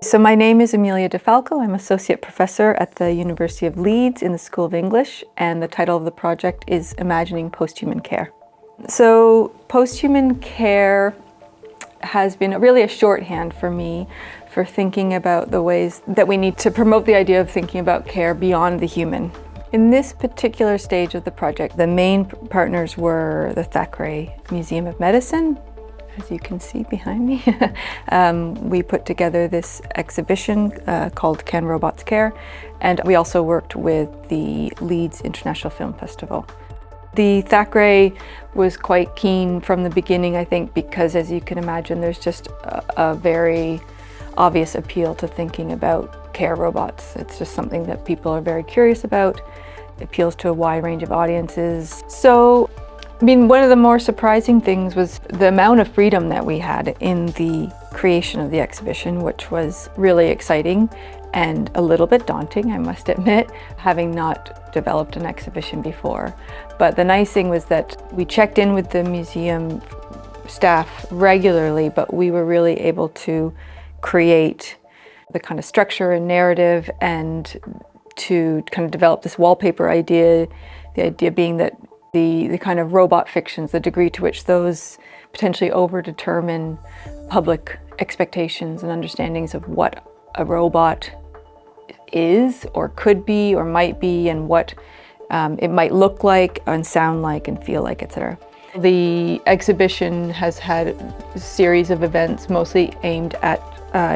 So my name is Amelia DeFalco. I'm Associate Professor at the University of Leeds in the School of English, and the title of the project is Imagining Posthuman Care. So posthuman care has been really a shorthand for me for thinking about the ways that we need to promote the idea of thinking about care beyond the human. In this particular stage of the project, the main partners were the Thackray Museum of Medicine. As you can see behind me, we put together this exhibition called Can Robots Care? And we also worked with the Leeds International Film Festival. The Thackray was quite keen from the beginning, I think, because as you can imagine, there's just a very obvious appeal to thinking about care robots. It's just something that people are very curious about. It appeals to a wide range of audiences. So, one of the more surprising things was the amount of freedom that we had in the creation of the exhibition, which was really exciting and a little bit daunting, I must admit, having not developed an exhibition before. But the nice thing was that we checked in with the museum staff regularly, but we were really able to create the kind of structure and narrative and to kind of develop this wallpaper idea, the idea being that the kind of robot fictions, the degree to which those potentially over-determine public expectations and understandings of what a robot is or could be or might be and what it might look like and sound like and feel like, etc. The exhibition has had a series of events mostly aimed at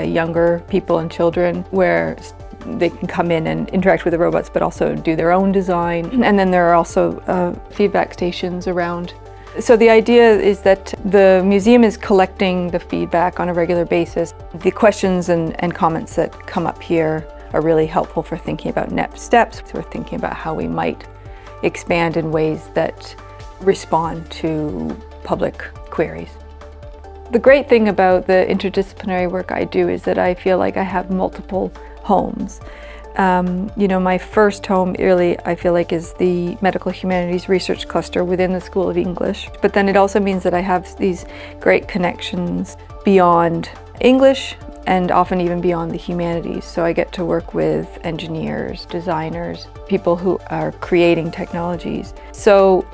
younger people and children where they can come in and interact with the robots but also do their own design. And then there are also feedback stations around. So the idea is that the museum is collecting the feedback on a regular basis. The questions and comments that come up here are really helpful for thinking about next steps. So we're thinking about how we might expand in ways that respond to public queries. The great thing about the interdisciplinary work I do is that I feel like I have multiple homes. My first home really, I feel like, is the Medical Humanities Research Cluster within the School of English. But then it also means that I have these great connections beyond English and often even beyond the humanities. So I get to work with engineers, designers, people who are creating technologies. So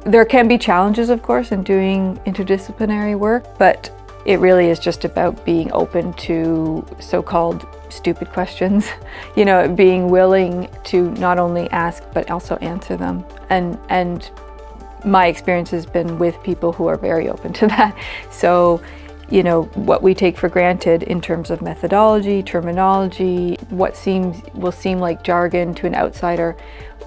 there can be challenges, of course, in doing interdisciplinary work, but it really is just about being open to so-called stupid questions, being willing to not only ask but also answer them. And my experience has been with people who are very open to that. So, what we take for granted in terms of methodology, terminology, what will seem like jargon to an outsider,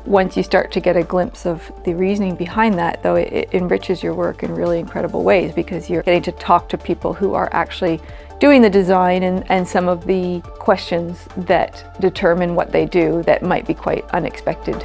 once you start to get a glimpse of the reasoning behind that, though, it enriches your work in really incredible ways because you're getting to talk to people who are actually doing the design and some of the questions that determine what they do that might be quite unexpected.